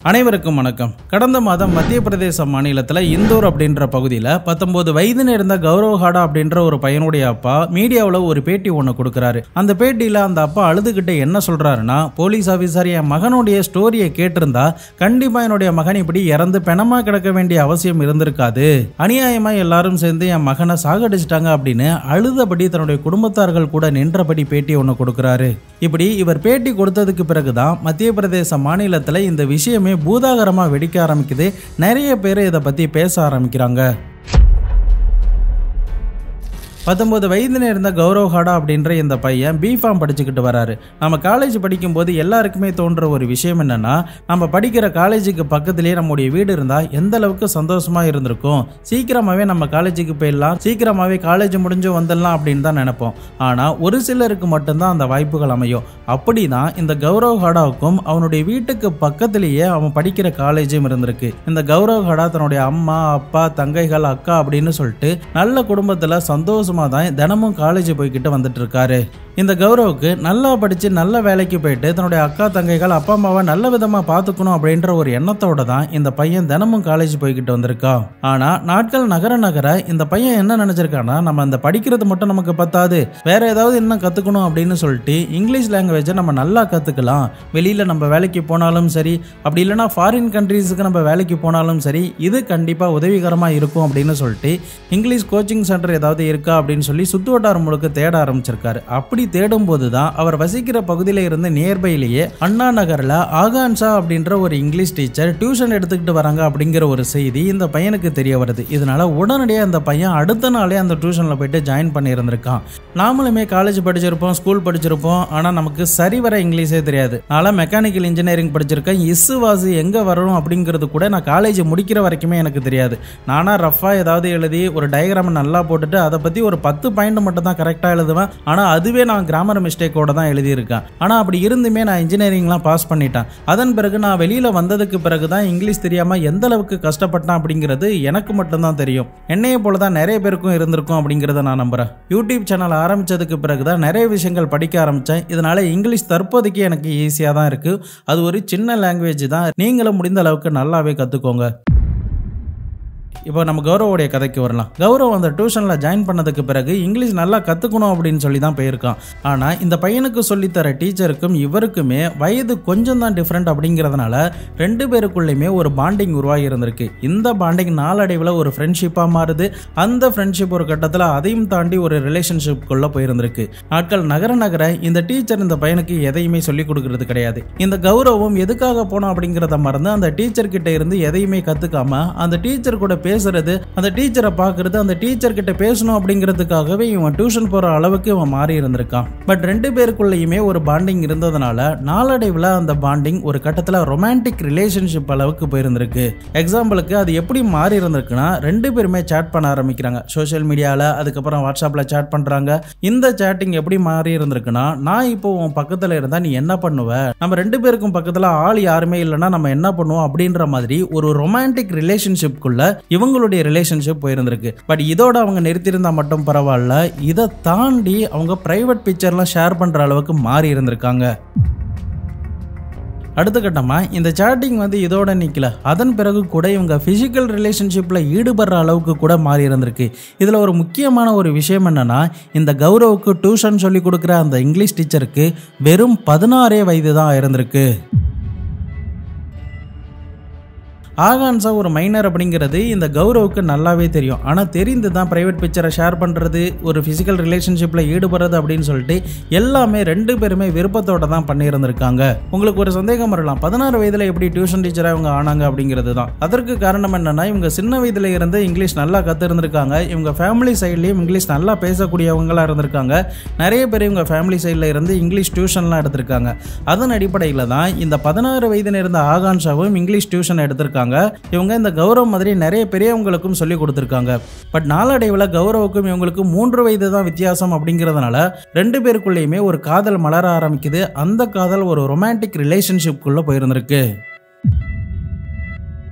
அனைவருக்கும் வணக்கம். கடந்த மாதம் மத்திய பிரதேச மாநிலத்தில் இந்தூர் அப்படின்ற பகுதியில் 19 வயது இருந்த கௌரவ் ஹாடா அப்படின்ற ஒரு பையனுடைய அப்பா மீடியாவில் ஒரு பேட்டி ஒன்று கொடுக்குறாரு. அந்த பேட்டியில் அந்த அப்பா அழுதுகிட்ட என்ன சொல்றாருன்னா, போலீஸ் ஆஃபீஸர் என் மகனுடைய ஸ்டோரியை கேட்டிருந்தா கண்டிப்பா என்னுடைய மகன் இப்படி இறந்து பெணமா கிடக்க வேண்டிய அவசியம் இருந்திருக்காது. அநியாயமா எல்லாரும் சேர்ந்து என் மகனை சாகடிச்சிட்டாங்க அப்படின்னு அழுதபடி தன்னுடைய குடும்பத்தார்கள் கூட நின்றபடி பேட்டி ஒன்று கொடுக்குறாரு. இப்படி இவர் பேட்டி கொடுத்ததுக்கு பிறகுதான் மத்திய பிரதேச மாநிலத்தில் இந்த விஷயமே பூதாகரமா வெடிக்க ஆரம்பிக்குது. நிறைய பேர் இதை பத்தி பேச ஆரம்பிக்கிறாங்க. 19 வயதுல இருந்த கௌரவ் ஹாடா அப்படின்ற இந்த பையன் பிஃபார்ம் படிச்சுக்கிட்டு வராரு. நம்ம காலேஜ் படிக்கும்போது எல்லாருக்குமே தோன்ற ஒரு விஷயம் என்னன்னா, நம்ம படிக்கிற காலேஜுக்கு பக்கத்திலேயே நம்முடைய வீடு இருந்தா எந்த அளவுக்கு சந்தோஷமா இருந்திருக்கும், சீக்கிரமாவே நம்ம காலேஜுக்கு போயிடலாம், சீக்கிரமாவே காலேஜ் முடிஞ்சு வந்துடலாம் அப்படின்னு தான் நினைப்போம். ஆனா ஒரு சிலருக்கு மட்டும்தான் அந்த வாய்ப்புகள் அமையும். அப்படிதான் இந்த கௌரவ் ஹாடாவுக்கும் அவனுடைய வீட்டுக்கு பக்கத்திலேயே அவன் படிக்கிற காலேஜும் இருந்திருக்கு. இந்த கௌரவ் ஹாடா தன்னுடைய அம்மா அப்பா தங்கைகள் அக்கா அப்படின்னு சொல்லிட்டு நல்ல குடும்பத்துல சந்தோஷமா தான் தினமும் காலேஜ் போய்கிட்டு வந்துட்டு இருக்காரு. இந்த கௌரவுக்கு நல்லா படிச்சு நல்ல வேலைக்கு போயிட்டு தன்னுடைய அக்கா தங்கைகள் அப்பா அம்மாவை நல்ல விதமா பாத்துக்கணும் அப்படின்ற ஒரு எண்ணத்தோட தான் இந்த பையன் தினமும் காலேஜ் போய்கிட்டு வந்திருக்கான். ஆனா நாட்கள் நகர நகர இந்த பையன் என்ன நினைச்சிருக்கானா, நம்ம அந்த படிக்கிறது மட்டும் நமக்கு பத்தாது, வேற ஏதாவது என்ன கத்துக்கணும் அப்படின்னு சொல்லிட்டு இங்கிலீஷ் லாங்குவேஜை நம்ம நல்லா கத்துக்கலாம். வெளியில நம்ம வேலைக்கு போனாலும் சரி, அப்படி இல்லைன்னா ஃபாரின் கண்ட்ரீஸுக்கு நம்ம வேலைக்கு போனாலும் சரி, இது கண்டிப்பா உதவிகரமா இருக்கும் அப்படின்னு சொல்லிட்டு இங்கிலீஷ் கோச்சிங் சென்டர் ஏதாவது இருக்கா அப்படின்னு சொல்லி சுத்து வட்டாரம் முழுக்க தேட ஆரம்பிச்சிருக்காரு. அப்படி தேடும் போதுதான் அவர் வசிக்கிற பகுதியில இருந்து நியர்பையிலேயே அண்ணா நகர்ல ஆகான்ஷா அப்படின்ற ஒரு இங்கிலீஷ் டீச்சர் டியூஷன் எடுத்துக்கிட்டு வராங்க அப்படிங்கிற ஒரு செய்தி இந்த பையனுக்கு தெரிய வருது. இதனால உடனடியாக அந்த பையன் அடுத்த நாளே அந்த டியூஷன்ல போயிட்டு ஜாயின் பண்ணி இருந்திருக்கான். நாமளுமே காலேஜ் படிச்சிருப்போம், ஸ்கூல் படிச்சிருப்போம், ஆனா நமக்கு சரிவர இங்கிலீஷே தெரியாது. நான் மெக்கானிக்கல் இன்ஜினியரிங் படிச்சிருக்கேன், இசுவாசி எங்க வரணும் அப்படிங்கிறது கூட நான் காலேஜ் முடிக்கிற வரைக்குமே எனக்கு தெரியாது. நானா ரஃபா ஏதாவது எழுதி ஒரு டயக்ராம் நல்லா போட்டுட்டு அதை பத்தி ஒரு 10 பாயிண்ட் மட்டும் தான் கரெக்டா எழுதுவேன். ஆனா அதுவே நான் கிராமர் மிஸ்டேக்கோட தான் எழுதியிருக்கேன். ஆனா அப்படி இருந்துமே நான் இன்ஜினியரிங்லாம் பாஸ் பண்ணிட்டேன். அதன் பிறகு நான் வெளியில வந்ததுக்கு பிறகுதான் இங்கிலீஷ் தெரியாம எந்த அளவுக்கு கஷ்டப்பட்டேன் அப்படிங்கிறது எனக்கு மட்டும்தான் தெரியும். என்னைய போலதான் நிறைய பேருக்கும் இருந்திருக்கும் அப்படிங்கிறத நான் நம்புறேன். யூடியூப் சேனல் ஆரம்பிச்சதுக்கு பிறகுதான் நிறைய விஷயங்கள் படிக்க ஆரம்பிச்சேன். இதனால இங்கிலீஷ் தற்போதைக்கு எனக்கு ஈஸியா தான் இருக்கு. அது ஒரு சின்ன லாங்குவேஜ் தான், நீங்களும் முடிந்த அளவுக்கு நல்லாவே கத்துக்கோங்க. இப்போ நம்ம கௌரவோடைய கதைக்கு வரலாம். கௌரவ் அந்த டியூஷன்ல ஜாயின் பண்ணதுக்கு பிறகு இங்கிலீஷ் நல்லா கத்துக்கணும் அப்படின்னு சொல்லி தான் போயிருக்கான். ஆனா இந்த பையனுக்கு சொல்லித்தர டீச்சருக்கும் இவருக்குமே வயது கொஞ்சம் தான் டிஃப்ரெண்ட் அப்படிங்கிறதுனால ரெண்டு பேருக்குள்ளேயுமே ஒரு பாண்டிங் உருவாகி இருந்திருக்கு. இந்த பாண்டிங் நாளடைவில் ஒரு ஃப்ரெண்ட்ஷிப்பா மாறுது. அந்த ஃப்ரெண்ட்ஷிப் ஒரு கட்டத்தில் அதையும் தாண்டி ஒரு ரிலேஷன்ஷிப்குள்ள போயிருந்திருக்கு. நாட்கள் நகர நகர இந்த டீச்சர் இந்த பையனுக்கு எதையுமே சொல்லிக் கொடுக்கறது கிடையாது. இந்த கௌரவம் எதுக்காக போனோம் அப்படிங்கிறத மறந்து அந்த டீச்சர் கிட்ட இருந்து எதையுமே கத்துக்காம அந்த டீச்சர் கூட பேசுறது, அந்த டீச்சரை பார்க்கறது, அந்த டீச்சர் கிட்ட பேசணும் அப்படிங்கிறதுக்காகவே இவன் டியூஷன் போற அளவுக்கு இவன் மாறி இருந்திருக்கான். பட் ரெண்டு பேருக்குள்ளேயுமே ஒரு பாண்டிங் இருந்ததுனால நாளடைவில் அந்த பாண்டிங் ஒரு கட்டத்தில் ரொமான்டிக் ரிலேஷன்ஷிப் அளவுக்கு போயிருந்திருக்கு. எக்ஸாம்பிளுக்கு அது எப்படி மாறி இருந்திருக்குன்னா, ரெண்டு பேருமே சேட் பண்ண ஆரம்பிக்கிறாங்க சோஷியல் மீடியால, அதுக்கப்புறம் வாட்ஸ்அப்ல சேட் பண்றாங்க. இந்த சேட்டிங் எப்படி மாறி இருந்திருக்குன்னா, நான் இப்போ உன் பக்கத்துல இருந்தா நீ என்ன பண்ணுவ, நம்ம ரெண்டு பேருக்கும் பக்கத்துல ஆள் யாருமே இல்லைன்னா நம்ம என்ன பண்ணுவோம் அப்படின்ற மாதிரி ஒரு ரொமான்டிக் ரிலேஷன்ஷிப்குள்ள இவங்களுடைய ரிலேஷன்ஷிப் போயிருந்திருக்கு. பட் இதோட அவங்க நிறுத்தியிருந்தா மட்டும் பரவாயில்ல, இதை தாண்டி அவங்க பிரைவேட் பிக்சர்லாம் ஷேர் பண்ற அளவுக்கு மாறி இருந்திருக்காங்க. அடுத்த கட்டமா இந்த சாட்டிங் இதோட நிக்கல, அதன் பிறகு கூட இவங்க பிசிக்கல் ரிலேஷன்ஷிப்ல ஈடுபடுற அளவுக்கு கூட மாறி இருந்திருக்கு. இதுல ஒரு முக்கியமான ஒரு விஷயம் என்னன்னா, இந்த கௌரவுக்கு டியூஷன் சொல்லி கொடுக்குற அந்த இங்கிலீஷ் டீச்சருக்கு வெறும் 16 வயது தான் இருந்திருக்கு. ஆகான்ஷா ஒரு மைனர் அப்படிங்கிறது இந்த கௌரவுக்கு நல்லாவே தெரியும். ஆனால் தெரிந்து தான் பிரைவேட் பிக்சரை ஷேர் பண்ணுறது, ஒரு ஃபிசிக்கல் ரிலேஷன்ஷிப்பில் ஈடுபடுறது அப்படின்னு சொல்லிட்டு எல்லாமே ரெண்டு பேருமே விருப்பத்தோட தான் பண்ணியிருந்திருக்காங்க. உங்களுக்கு ஒரு சந்தேகம் வரலாம், 16 வயதில் எப்படி டியூஷன் டீச்சராக இவங்க ஆனாங்க அப்படிங்கிறது தான். அதற்கு காரணம் என்னன்னா, இவங்க சின்ன வயதில் இருந்து இங்கிலீஷ் நல்லா கற்றுருந்துருக்காங்க. இவங்க ஃபேமிலி சைட்லேயும் இங்கிலீஷ் நல்லா பேசக்கூடியவங்களா இருந்திருக்காங்க. நிறைய பேர் இவங்க ஃபேமிலி சைடில் இருந்து இங்கிலீஷ் டியூஷன்லாம் எடுத்திருக்காங்க. அதன் அடிப்படையில் தான் இந்த 16 வயதில் இருந்த ஆகான்ஷாவும் இங்கிலீஷ் டியூஷன் எடுத்திருக்காங்க. இவங்க இந்த கௌரவ் மாதிரி நிறைய பெரியவங்களுக்கும் சொல்லி கொடுத்திருக்காங்க. பட் நாளடைவில் கௌரவுக்கும் இவங்களுக்கும் 3 வயது தான் வித்தியாசம் அப்படிங்கிறதுனால ரெண்டு பேருக்குள்ளேயுமே ஒரு காதல் மலர ஆரம்பிக்குது. அந்த காதல் ஒரு ரொமான்டிக் ரிலேஷன்ஷிப்குள்ள போயிருந்திருக்கு.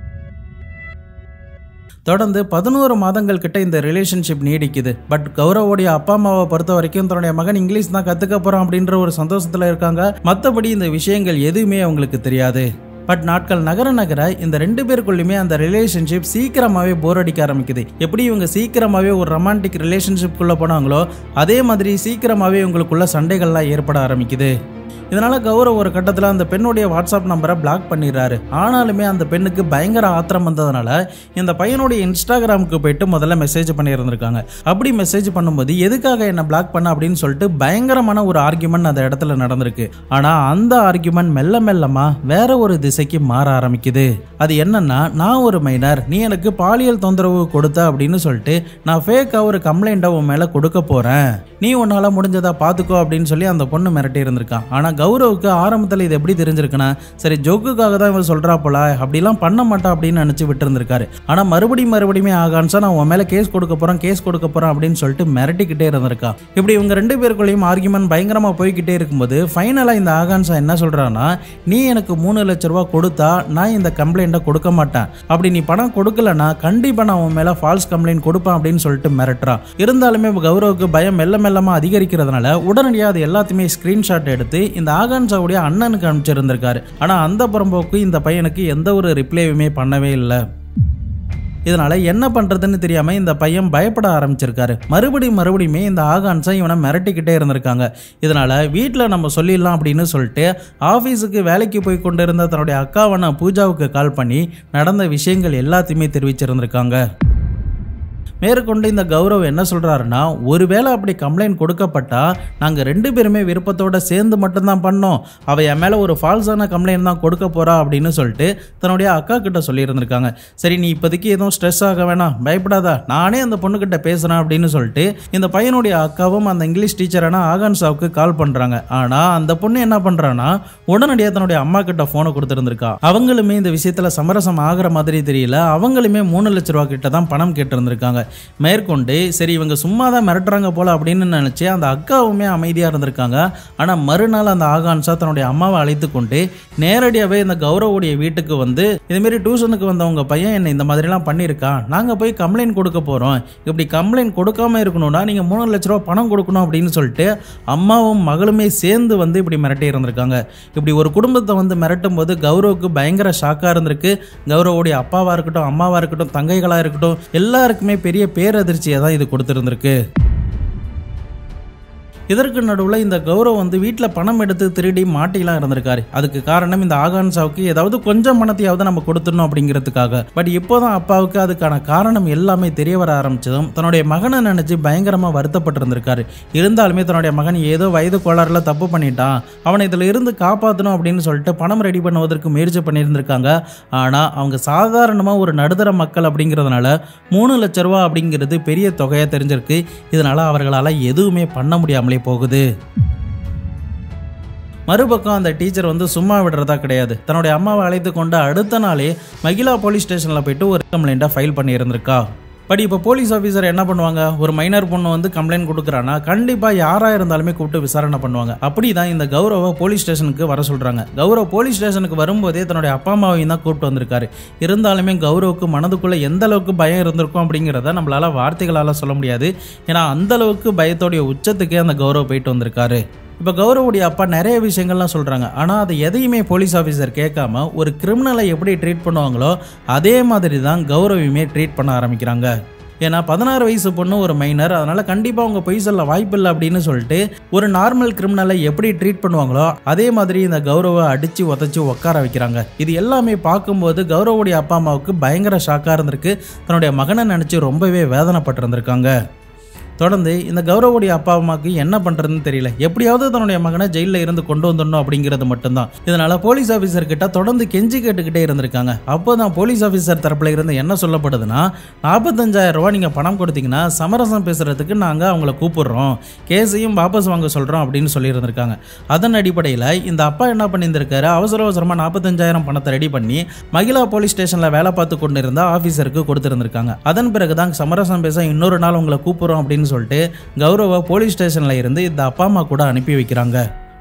தொடர்ந்து 11 மாதங்கள் கிட்ட இந்த ரிலேஷன்ஷிப் நீடிக்குது. பட் கௌரவோடைய அப்பா அம்மாவை பொறுத்த வரைக்கும் தன்னுடைய மகன் இங்கிலீஷ் தான் கத்துக்க போறான் அப்படின்ற ஒரு சந்தோஷத்துல இருக்காங்க. மற்றபடி இந்த விஷயங்கள் எதுவுமே அவங்களுக்கு தெரியாது. பட் நாட்கள் நகர நகர இந்த 2 பேருக்குள்ளயுமே அந்த ரிலேஷன்ஷிப் சீக்கிரமாவே போர் அடிக்க ஆரம்பிக்குது. எப்படி இவங்க சீக்கிரமாவே ஒரு ரொமான்டிக் ரிலேஷன்ஷிப் குள்ள போனாங்களோ அதே மாதிரி சீக்கிரமாவே இவங்களுக்குள்ள சண்டைகள்லாம் ஏற்பட ஆரம்பிக்குது. இதனால கௌரவ் ஒரு கட்டத்தில் அந்த பெண்ணுடைய வாட்ஸ்அப் நம்பரை பிளாக் பண்ணிடுறாரு. ஆனாலுமே அந்த பெண்ணுக்கு பயங்கர ஆத்திரம் வந்ததுனால இந்த பையனுடைய இன்ஸ்டாகிராமுக்கு போயிட்டு முதல்ல மெசேஜ் பண்ணியிருந்திருக்காங்க. அப்படி மெசேஜ் பண்ணும்போது எதுக்காக என்ன பிளாக் பண்ண அப்படின்னு சொல்லிட்டு பயங்கரமான ஒரு ஆர்கியூமெண்ட் அந்த இடத்துல நடந்திருக்கு. ஆனா அந்த ஆர்கியூமெண்ட் மெல்ல மெல்லமா வேற ஒரு திசைக்கு மாற ஆரம்பிக்குது. அது என்னன்னா, நான் ஒரு மைனர், நீ எனக்கு பாலியல் தொந்தரவு கொடுத்த அப்படின்னு சொல்லிட்டு நான் ஃபேக்கா ஒரு கம்ப்ளைண்ட்டை உன் மேல கொடுக்க போறேன், நீ உன்னால முடிஞ்சதா பாத்துக்கோ அப்படின்னு சொல்லி அந்த பொண்ணு மிரட்டி இருந்திருக்கான். ஆனா கௌரவுக்கு ஆரம்பத்தில் இது எப்படி தெரிஞ்சிருக்குன்னா, சரி ஜோக்குக்காக தான் இவன் சொல்றா போல, அப்படிலாம் பண்ண மாட்டா அப்படின்னு நினைச்சு விட்டு இருந்திருக்காரு. ஆனா மறுபடியுமே ஆகான்ஸா நான் உன் மேல கேஸ் கொடுக்க போறேன் அப்படின்னு சொல்லிட்டு மிரட்டிக்கிட்டே இருந்திருக்கா. இப்படி இவங்க 2 பேருக்குள்ளேயும் ஆர்கியூமெண்ட் பயங்கரமா போய்கிட்டே இருக்கும்போது ஃபைனலா இந்த ஆகான்ஸா என்ன சொல்றான்னா, நீ எனக்கு 3 லட்சம் ரூபாய் கொடுத்தா நான் இந்த கம்ப்ளைண்ட்டை கொடுக்க மாட்டேன், அப்படி நீ பணம் கொடுக்கலன்னா கண்டிப்பா நான் உன் மேல ஃபால்ஸ் கம்ப்ளைண்ட் கொடுப்பேன் அப்படின்னு சொல்லிட்டு மிரட்டுறா. இருந்தாலுமே கௌரவுக்கு பயம் மெல்ல மெல்லமா அதிகரிக்கிறதுனால உடனடியாக அது எல்லாத்தையுமே ஸ்கிரீன்ஷாட் எடுத்து இந்த ஆகான்ஸாவுடைய அண்ணனுக்கு அனுப்பிச்சிருந்திருக்காரு. ஆனா அந்த புறம்போக்கு இந்த பையனுக்கு எந்த ஒரு ரிப்ளையுமே பண்ணவே இல்லை. இதனால என்ன பண்றதுன்னு தெரியாம இந்த பையன் பயப்பட ஆரம்பிச்சிருக்காரு. மறுபடியுமே இந்த ஆகான்ஸா இவனை மிரட்டிக்கிட்டே இருந்திருக்காங்க. இதனால வீட்டில் நம்ம சொல்லிடலாம் அப்படின்னு சொல்லிட்டு ஆஃபீஸுக்கு வேலைக்கு போய் கொண்டு இருந்த தன்னுடைய அக்காவான பூஜாவுக்கு கால் பண்ணி நடந்த விஷயங்கள் எல்லாத்தையுமே தெரிவிச்சிருந்திருக்காங்க. மேற்கொண்டு இந்த கௌரவ் என்ன சொல்றாருன்னா, ஒருவேளை அப்படி கம்ப்ளைண்ட் கொடுக்கப்பட்டா நாங்க 2 பேருமே விருப்பத்தோட சேர்ந்து மட்டும்தான் பண்ணோம், அவ என் மேல ஒரு ஃபால்ஸான கம்ப்ளைண்ட் தான் கொடுக்க போறா அப்படின்னு சொல்லிட்டு தன்னுடைய அக்கா கிட்ட சொல்லி இருந்திருக்காங்க. சரி நீ இப்போதைக்கு எதுவும் ஸ்ட்ரெஸ் ஆக வேணாம், பயப்படாதா, நானே அந்த பொண்ணு கிட்ட பேசுறேன் அப்படின்னு சொல்லிட்டு இந்த பையனுடைய அக்காவும் அந்த இங்கிலீஷ் டீச்சரான ஆகான்ஸாவுக்கு கால் பண்றாங்க. ஆனா அந்த பொண்ணு என்ன பண்றான்னா, உடனடியாக தன்னுடைய அம்மா கிட்ட போனை கொடுத்திருந்திருக்கா. அவங்களுமே இந்த விஷயத்துல சமரசம் ஆகிற மாதிரி தெரியல, அவங்களுமே 3 லட்சம் ரூபாய் கிட்ட தான் பணம் கேட்டு இருந்திருக்காங்க. மேற்கொண்டு சரி இவங்க சும்மா தான் மிரட்டுறாங்க போல அப்படின்னு நினைச்சு அந்த அக்காவுமே அமைதியா இருந்திருக்காங்க. ஆனா மறுநாள் அந்த ஆகான்ஸா தன்னுடைய அம்மாவை அழைத்து கொண்டு நேரடியாவே இந்த கௌரவுடைய வீட்டுக்கு வந்து, இது மாதிரி டியூஷனுக்கு வந்தவங்க பையன் என்ன இந்த மாதிரி எல்லாம் பண்ணிருக்கான், நாங்க போய் கம்ப்ளைண்ட் கொடுக்க போறோம், இப்படி கம்ப்ளைண்ட் கொடுக்காம இருக்கணும்னா நீங்க 3 லட்சம் ரூபாய் பணம் கொடுக்கணும் அப்படின்னு சொல்லிட்டு அம்மாவும் மகளுமே சேர்ந்து வந்து இப்படி மிரட்டி இருந்திருக்காங்க. இப்படி ஒரு குடும்பத்தை வந்து மிரட்டும் போது கௌரவுக்கு பயங்கர ஷாக்கா இருந்திருக்கு. கௌரவுடைய அப்பாவா இருக்கட்டும், அம்மாவா இருக்கட்டும், தங்கைகளா இருக்கட்டும், எல்லாருக்குமே பெரிய பேரதிர்ச்சியை தான் இது கொடுத்திருந்திருக்கு. இதற்கு நடுவில் இந்த கௌரவ் வந்து வீட்டில் பணம் எடுத்து திருடி மாட்டிலாம் இருந்திருக்காரு. அதுக்கு காரணம் இந்த ஆகான்ஸாவுக்கு ஏதாவது கொஞ்சம் பணத்தையாவது நம்ம கொடுத்துடணும் அப்படிங்கிறதுக்காக. பட் இப்போதான் அப்பாவுக்கு அதுக்கான காரணம் எல்லாமே தெரிய வர ஆரம்பிச்சதும் தன்னுடைய மகனை நினைச்சு பயங்கரமா வருத்தப்பட்டு இருந்திருக்காரு. இருந்தாலுமே தன்னுடைய மகன் ஏதோ வயது கோளாறுல தப்பு பண்ணிட்டான், அவனை இதுல இருந்து காப்பாற்றணும் அப்படின்னு சொல்லிட்டு பணம் ரெடி பண்ணுவதற்கு முயற்சி பண்ணியிருந்திருக்காங்க. ஆனா அவங்க சாதாரணமா ஒரு நடுத்தர மக்கள் அப்படிங்கிறதுனால 3 லட்சம் ரூபாய் அப்படிங்கிறது பெரிய தொகையா தெரிஞ்சிருக்கு. இதனால அவர்களால் எதுவுமே பண்ண முடியாமலே போகுது. மறுபக்கம் அந்த டீச்சர் வந்து சும்மா விடுறதா கிடையாது. தன்னுடைய அம்மாவை அழைத்து கொண்டு அடுத்த நாளே மகிழா போலீஸ் ஸ்டேஷன்ல போயிட்டு ஒரு கம்ப்ளைண்ட்டை ஃபைல் பண்ணி இருந்திருக்கா. பட் இப்போ போலீஸ் ஆஃபீஸர் என்ன பண்ணுவாங்க, ஒரு மைனர் பொண்ணு வந்து கம்ப்ளைண்ட் கொடுக்குறான்னா கண்டிப்பாக யாராக இருந்தாலுமே கூப்பிட்டு விசாரணை பண்ணுவாங்க. அப்படி தான் இந்த கௌரவ போலீஸ் ஸ்டேஷனுக்கு வர சொல்கிறாங்க. கௌரவ் போலீஸ் ஸ்டேஷனுக்கு வரும்போதே தன்னுடைய அப்பா அம்மாவையும் தான் கூப்பிட்டு வந்திருக்காரு. இருந்தாலுமே கௌரவுக்கு மனதுக்குள்ளே எந்த அளவுக்கு பயம் இருந்திருக்கும் அப்படிங்கிறத நம்மளால் வார்த்தைகளால் சொல்ல முடியாது. ஏன்னா அந்த அளவுக்கு பயத்தோடைய உச்சத்துக்கே அந்த கௌரவ் போயிட்டு வந்திருக்காரு. இப்போ கௌரவுடைய அப்பா நிறைய விஷயங்கள்லாம் சொல்கிறாங்க. ஆனால் அதை எதையுமே போலீஸ் ஆஃபீஸர் கேட்காம ஒரு கிரிமினலை எப்படி ட்ரீட் பண்ணுவாங்களோ அதே மாதிரி தான் கௌரவியுமே ட்ரீட் பண்ண ஆரம்பிக்கிறாங்க. ஏன்னா 16 வயசு பொண்ணு ஒரு மைனர், அதனால கண்டிப்பாக அவங்க பொய் சொல்ல வாய்ப்பில்லை அப்படின்னு சொல்லிட்டு ஒரு நார்மல் கிரிமினலை எப்படி ட்ரீட் பண்ணுவாங்களோ அதே மாதிரி இந்த கௌரவை அடித்து உதச்சி உட்கார வைக்கிறாங்க. இது எல்லாமே பார்க்கும்போது கௌரவுடைய அப்பா அம்மாவுக்கு பயங்கர ஷாக்காக இருந்திருக்கு. தன்னுடைய மகனை நினச்சி ரொம்பவே வேதனைப்பட்டிருந்திருக்காங்க. தொடர்ந்து இந்த கௌரவுடைய அப்பா அம்மாவுக்கு என்ன பண்றதுன்னு தெரியல, எப்படியாவது தன்னுடைய மகனை ஜெயிலில் இருந்து கொண்டு வந்துடணும் அப்படிங்கிறது மட்டும்தான். இதனால போலீஸ் ஆஃபீஸர் கிட்ட தொடர்ந்து கெஞ்சி கேட்டுக்கிட்டே இருந்திருக்காங்க. அப்போதான் போலீஸ் ஆஃபீஸர் தரப்புல இருந்து என்ன சொல்லப்படுதுன்னா, 45,000 ரூபாய் நீங்க பணம் கொடுத்தீங்கன்னா சமரசம் பேசுறதுக்கு நாங்க அவங்கள கூப்பிடுறோம், கேஸையும் வாபஸ் வாங்க சொல்றோம் அப்படின்னு சொல்லி இருந்திருக்காங்க. அதன் அடிப்படையில் இந்த அப்பா என்ன பண்ணியிருந்திருக்காரு, அவசரமா 45,000 பணத்தை ரெடி பண்ணி மகிழா போலீஸ் ஸ்டேஷன்ல வேலை பார்த்து கொண்டு இருந்த ஆஃபீஸருக்கு கொடுத்திருந்திருக்காங்க. அதன் பிறகுதான் சமரசம் பேச இன்னொரு நாள் உங்களை கூப்பிடுறோம் அப்படின்னு சொல்லிட்டு கௌரவ போலீஸ் ஸ்டேஷன்ல இருந்து இந்த அப்பா அம்மா கூட அனுப்பி வைக்கிறாங்க.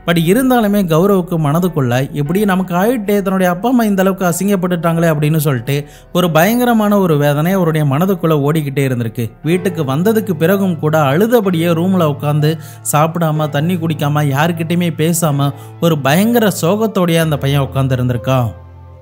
பட் இருந்தாலுமே கௌரவுக்கு மனதுக்குள்ள எப்படி நமக்கு ஆயிட்டே தன்னுடைய அப்பா அம்மா இந்த அளவுக்கு அசிங்கப்பட்டுட்டாங்களே அப்படின்னு சொல்லிட்டு ஒரு பயங்கரமான ஒரு வேதனை அவருடைய மனதுக்குள்ள ஓடிக்கிட்டே இருந்திருக்கு. வீட்டுக்கு வந்ததுக்கு பிறகும் கூட அழுதபடியே ரூம்ல உட்காந்து சாப்பிடாம தண்ணி குடிக்காம யாருக்கிட்டையுமே பேசாம ஒரு பயங்கர சோகத்தோடைய அந்த பையன் உட்கார்ந்து இருந்திருக்கான்.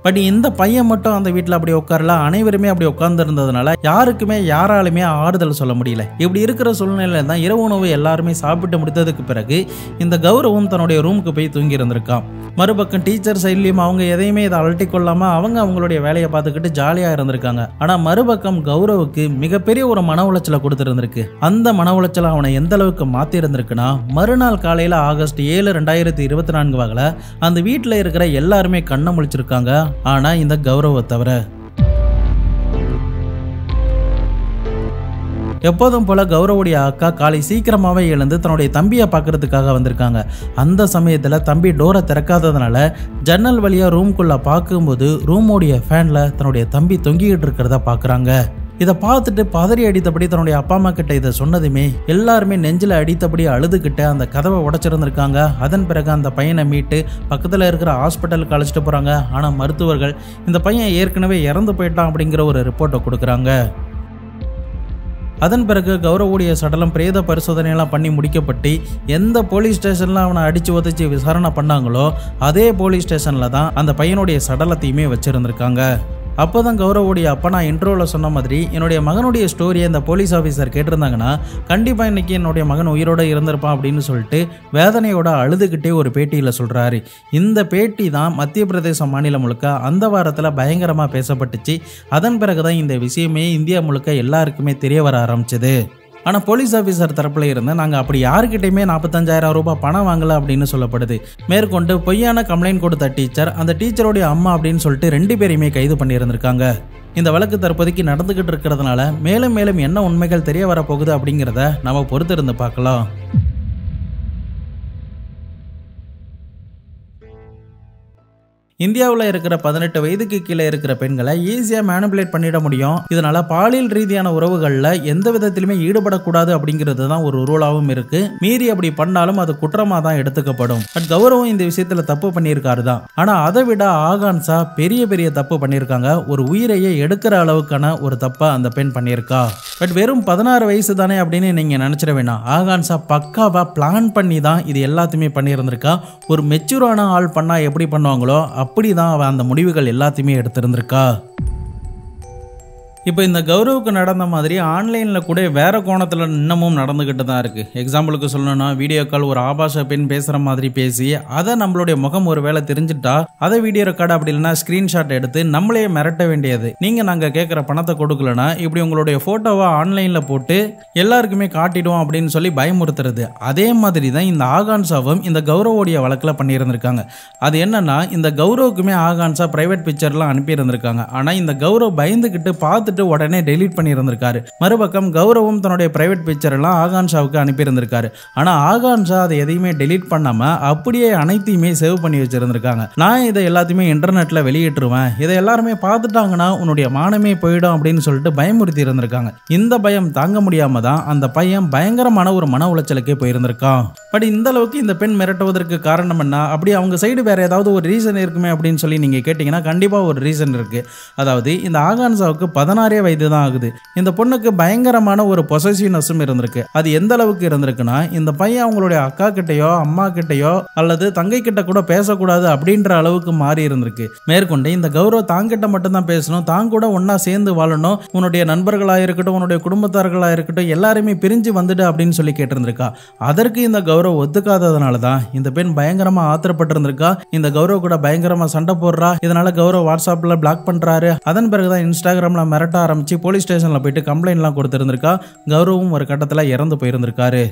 பட் இந்த பையன் மட்டும் அந்த வீட்டில் அப்படி உட்காரல, அனைவருமே அப்படி உட்கார்ந்து இருந்ததுனால யாருக்குமே யாராலுமே ஆறுதல் சொல்ல முடியல. இப்படி இருக்கிற சூழ்நிலையில தான் இரவு உணவு எல்லாருமே சாப்பிட்டு முடித்ததுக்கு பிறகு இந்த கௌரவம் தன்னுடைய ரூமுக்கு போய் தூங்கி இருந்திருக்கான். மறுபக்கம் டீச்சர் சைட்லயும் அவங்க எதையுமே இதை அலட்டி கொள்ளாம அவங்க அவங்களுடைய வேலையை பார்த்துக்கிட்டு ஜாலியா இருந்திருக்காங்க. ஆனா மறுபக்கம் கௌரவுக்கு மிகப்பெரிய ஒரு மன உளைச்சலை கொடுத்துருந்திருக்கு. அந்த மன உளைச்சலை அவனை எந்த அளவுக்கு மாத்தி இருந்திருக்குன்னா, மறுநாள் காலையில ஆகஸ்ட் 7, 2024 வாகல அந்த வீட்டுல இருக்கிற எல்லாருமே கண்ணை முழிச்சிருக்காங்க. ஆனா இந்த கௌரவ தவிர. எப்போதும் போல கௌரவுடைய அக்கா காலை சீக்கிரமாவே எழுந்து தன்னுடைய தம்பியை பார்க்கறதுக்காக வந்திருக்காங்க. அந்த சமயத்துல தம்பி டோரை திறக்காததுனால ஜன்னல் வழியா ரூம்குள்ள பார்க்கும்போது ரூமோடைய ஃபேன்ல தன்னுடைய தம்பி தொங்கிக்கிட்டு இருக்கிறத பாக்குறாங்க. இதை பார்த்துட்டு பதறி அடித்தபடி தன்னுடைய அப்பா அம்மா கிட்ட இதை சொன்னதுமே எல்லாருமே நெஞ்சில அடித்தபடி அழுதுகிட்டு அந்த கதவை உடைச்சிருந்திருக்காங்க. அதன் பிறகு அந்த பையனை மீட்டு பக்கத்தில் இருக்கிற ஹாஸ்பிட்டலுக்கு அழைச்சிட்டு போறாங்க. ஆனா மருத்துவர்கள் இந்த பையன் ஏற்கனவே இறந்து போயிட்டான் அப்படிங்கிற ஒரு ரிப்போர்ட்டை கொடுக்குறாங்க. அதன் பிறகு கௌரவுடைய சடலம் பிரேத பரிசோதனையெல்லாம் பண்ணி முடிக்கப்பட்டு எந்த போலீஸ் ஸ்டேஷன்ல அவனை அடிச்சு உதச்சி விசாரணை பண்ணாங்களோ அதே போலீஸ் ஸ்டேஷன்ல தான் அந்த பையனுடைய சடலத்தையுமே வச்சிருந்திருக்காங்க. அப்போதான் கௌரவுடைய அப்பா நான் இன்ட்ரோவில் சொன்ன மாதிரி என்னுடைய மகனுடைய ஸ்டோரியை இந்த போலீஸ் ஆஃபீஸர் கேட்டிருந்தாங்கன்னா கண்டிப்பாக இன்னைக்கு என்னுடைய மகன் உயிரோடு இருந்திருப்பான் அப்படின்னு சொல்லிட்டு வேதனையோட அழுதுகிட்டே ஒரு பேட்டியில் சொல்கிறாரு. இந்த பேட்டி தான் மத்திய பிரதேச மாநிலம் முழுக்க அந்த வாரத்தில் பயங்கரமாக பேசப்பட்டுச்சு. அதன் பிறகுதான் இந்த விஷயமே இந்தியா முழுக்க எல்லாருக்குமே தெரிய வர ஆரம்பிச்சது. ஆனால் போலீஸ் ஆஃபீஸர் தரப்புல இருந்து நாங்கள் அப்படி யாருக்கிட்டையுமே 45,000 ரூபாய் பணம் வாங்கல அப்படின்னு சொல்லப்படுது. மேற்கொண்டு பொய்யான கம்ப்ளைண்ட் கொடுத்த டீச்சர், அந்த டீச்சருடைய அம்மா அப்படின்னு சொல்லிட்டு 2 பேரையுமே கைது பண்ணியிருந்திருக்காங்க. இந்த வழக்கு தற்போதைக்கு நடந்துகிட்டு இருக்கிறதுனால மேலும் மேலும் என்ன உண்மைகள் தெரிய வரப்போகுது அப்படிங்கிறத நம்ம பொறுத்திருந்து பார்க்கலாம். இந்தியாவில் இருக்கிற 18 வயதுக்கு கீழே இருக்கிற பெண்களை ஈஸியாக மேனிபுலேட் பண்ணிட முடியும். இதனால பாலியல் ரீதியான உறவுகளில் எந்த விதத்திலுமே ஈடுபடக்கூடாது அப்படிங்கிறது தான் ஒரு ரூலாகவும் இருக்கு. மீறி அப்படி பண்ணாலும் அது குற்றமாக தான் எடுத்துக்கப்படும். பட் கௌரவம் இந்த விஷயத்தில் தப்பு பண்ணியிருக்காரு தான். ஆனால் அதை விட ஆகான்சா பெரிய பெரிய தப்பு பண்ணியிருக்காங்க. ஒரு உயிரையே எடுக்கிற அளவுக்கான ஒரு தப்பை அந்த பெண் பண்ணியிருக்கா. பட் வெறும் 16 வயசு தானே அப்படின்னு நீங்கள் நினச்சிட வேணாம். ஆகான்சா பக்காவாக பிளான் பண்ணி தான் இது எல்லாத்தையுமே பண்ணியிருந்திருக்கா. ஒரு மெச்சூரான ஆள் பண்ணால் எப்படி பண்ணுவாங்களோ அப்படிதான் அவன் அந்த முடிவுகள் எல்லாத்தையுமே எடுத்திருந்திருக்கா. இப்போ இந்த கௌரவுக்கு நடந்த மாதிரி ஆன்லைனில் கூட வேற கோணத்தில் இன்னமும் நடந்துக்கிட்டு தான் இருக்குது. எக்ஸாம்பிளுக்கு சொல்லணும்னா வீடியோ கால் ஒரு ஆபாச பெண் பேசுகிற மாதிரி பேசி அதை நம்மளுடைய முகம் ஒரு வேளை தெரிஞ்சுட்டா அதை வீடியோ ரெக்கார்டு அப்படி இல்லைன்னா ஸ்க்ரீன்ஷாட் எடுத்து நம்மளே மிரட்ட வேண்டியது. நீங்கள் நாங்கள் கேட்குற பணத்தை கொடுக்கலனா இப்படி உங்களுடைய ஃபோட்டோவை ஆன்லைனில் போட்டு எல்லாருக்குமே காட்டிடுவோம் அப்படின்னு சொல்லி பயமுறுத்துறது. அதே மாதிரி தான் இந்த ஆகான்சாவும் இந்த கௌரவோடைய வழக்கில் பண்ணியிருந்திருக்காங்க. அது என்னன்னா இந்த கௌரவுக்குமே ஆகான்சா பிரைவேட் பிக்சர்லாம் அனுப்பியிருந்திருக்காங்க. ஆனால் இந்த கௌரவ் பயந்துக்கிட்டு பார்த்து உடனே டெலீட் பண்ணி இருந்திருக்காரு. மறுபக்கம் கௌரவம் தன்னுடைய பிரைவேட் பிக்சர் எல்லாம் ஆகான்ஷாவுக்கு அனுப்பி இருந்திருக்காரு. ஆனா ஆகான்ஷா அதை எதையுமே டெலீட் பண்ணாம அப்படியே அனைத்தையுமே சேவ் பண்ணி வச்சிருந்திருக்காங்க. நான் இதை எல்லாத்தையுமே இன்டர்நெட்ல வெளியிட்டுருவேன், இதை எல்லாருமே பார்த்துட்டாங்கன்னா உன்னுடைய மானமே போயிடும் அப்படின்னு சொல்லிட்டு பயமுறுத்தி இருந்திருக்காங்க. இந்த பயம் தாங்க முடியாம தான் அந்த பையன் பயங்கரமான ஒரு மன உளைச்சலுக்கே போயிருந்திருக்கான். பட் இந்த அளவுக்கு இந்த பெண் மிரட்டுவதற்கு காரணம் என்ன, அப்படி அவங்க சைடு வேற ஏதாவது ஒரு ரீசன் இருக்குமே அப்படின்னு சொல்லி நீங்க கேட்டீங்கன்னா கண்டிப்பா ஒரு ரீசன் இருக்கு. அதாவது இந்த ஆகான்சாவுக்கு 16 வயது தான் ஆகுது. இந்த பொண்ணுக்கு பயங்கரமான ஒரு பொசசிவ்னஸும் இருந்திருக்கு. அது எந்த அளவுக்கு இருந்திருக்குன்னா இந்த பையன் அவங்களுடைய அக்கா கிட்டையோ அம்மா கிட்டையோ அல்லது தங்கை கிட்ட கூட பேசக்கூடாது அப்படின்ற அளவுக்கு மாறி இருந்திருக்கு. மேற்கொண்டு இந்த கௌரவ் தாங்கிட்ட மட்டும்தான் பேசணும், தான் கூட ஒன்னா சேர்ந்து வாழணும், உன்னுடைய நண்பர்களா இருக்கட்டும் உன்னுடைய குடும்பத்தார்களா இருக்கட்டும் எல்லாருமே பிரிஞ்சு வந்துட்டு அப்படின்னு சொல்லி கேட்டிருந்திருக்கா. அதற்கு இந்த கௌரவ் ஒத்துக்காததுனால தான் இந்த பெண் பயங்கரமா ஆத்திரப்பட்டு இருந்திருக்கா. இந்த கௌரவ் கூட பயங்கரமா சண்டை போடுறா. இதனால கௌரவ் வாட்ஸ்அப்ல பிளாக் பண்றாரு. அதன் பிறகுதான் இன்ஸ்டாகிராம்ல மிரட்ட ஆரம்பிச்சு போலீஸ் ஸ்டேஷன்ல போயிட்டு கம்ப்ளைண்ட்லாம் கொடுத்திருந்திருக்கா. கௌரவும் ஒரு கட்டத்தில் இறந்து போயிருந்திருக்காரு.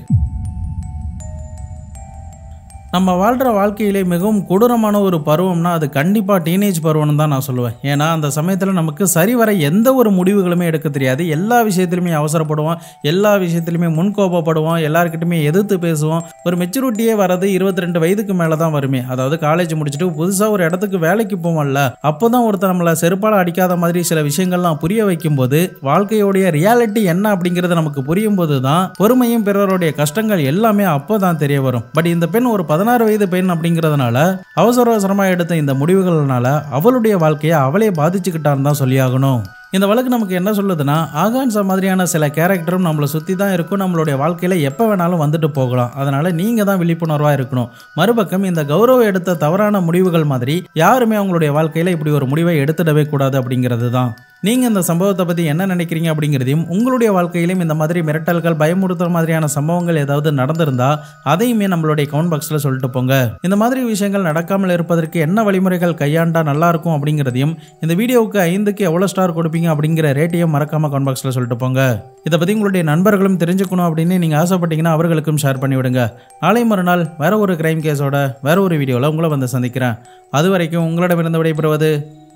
நம்ம வாழ்கிற வாழ்க்கையிலே மிகவும் கொடூரமான ஒரு பருவம்னா அது கண்டிப்பாக டீனேஜ் பருவம்னு தான் நான் சொல்லுவேன். ஏன்னா அந்த சமயத்தில் நமக்கு சரிவர எந்த ஒரு முடிவுகளுமே எடுக்க தெரியாது. எல்லா விஷயத்துலையுமே அவசரப்படுவோம், எல்லா விஷயத்துலையுமே முன்கோபப்படுவோம், எல்லாருக்கிட்டுமே எதிர்த்து பேசுவோம். ஒரு மெச்சூரிட்டியே வரது 22 வயதுக்கு மேலே தான் வருமே. அதாவது காலேஜ் முடிச்சுட்டு புதுசாக ஒரு இடத்துக்கு வேலைக்கு போவோம்ல, அப்போ தான் ஒருத்தர் நம்மளை செருப்பால் அடிக்காத மாதிரி சில விஷயங்கள்லாம் புரிய வைக்கும்போது வாழ்க்கையோடைய ரியாலிட்டி என்ன அப்படிங்கிறது நமக்கு புரியும் போது தான் பொறுமையும் பிறருடைய கஷ்டங்கள் எல்லாமே அப்போ தான் தெரிய வரும். பட் இந்த பெண் ஒரு 16 வயது பெண் அப்படிங்கிறதுனால அவசரமா எடுத்த இந்த முடிவுகள்னால அவளுடைய வாழ்க்கையை அவளே பாதிச்சுக்கிட்டான்னு தான் சொல்லியாகணும். இந்த வழக்கு நமக்கு என்ன சொல்லுதுன்னா, ஆகான்சா மாதிரியான சில கேரக்டரும் நம்மளை சுற்றி தான் இருக்கும், நம்மளுடைய வாழ்க்கையில் எப்போ வேணாலும் வந்துட்டு போகலாம். அதனால் நீங்கள் தான் விழிப்புணர்வாக இருக்கணும். மறுபக்கம் இந்த கௌரவ் எடுத்த தவறான முடிவுகள் மாதிரி யாருமே அவங்களுடைய வாழ்க்கையில் இப்படி ஒரு முடிவை எடுத்துடவே கூடாது அப்படிங்கிறது தான். நீங்கள் இந்த சம்பவத்தை பற்றி என்ன நினைக்கிறீங்க அப்படிங்கிறதையும், உங்களுடைய வாழ்க்கையிலும் இந்த மாதிரி மிரட்டல்கள், பயமுறுத்துற மாதிரியான சம்பவங்கள் ஏதாவது நடந்திருந்தால் அதையுமே நம்மளுடைய கமெண்ட் பாக்ஸில் சொல்லிட்டு போங்க. இந்த மாதிரி விஷயங்கள் நடக்காமல் இருப்பதற்கு என்ன வழிமுறைகள் கையாண்டா நல்லாயிருக்கும் அப்படிங்கிறதையும், இந்த வீடியோவுக்கு 5க்கு எவ்வளோ ஸ்டார் கொடுப்பீங்க அப்படிங்கிற ரேட்டையும் மறக்காமல் கமெண்ட் பாக்ஸில் சொல்லிட்டு போங்க. இதை பற்றி உங்களுடைய நண்பர்களும் தெரிஞ்சுக்கணும் அப்படின்னு நீங்கள் ஆசைப்பட்டீங்கன்னா அவர்களுக்கும் ஷேர் பண்ணி விடுங்க. நாளை மறுநாள் வேற ஒரு கிரைம் கேஸோட வேற ஒரு வீடியோவில் உங்களை வந்து சந்திக்கிறேன். அது வரைக்கும் உங்களிடமிருந்து விடைபெறுவது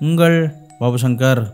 உங்கள் பாபு சங்கர்.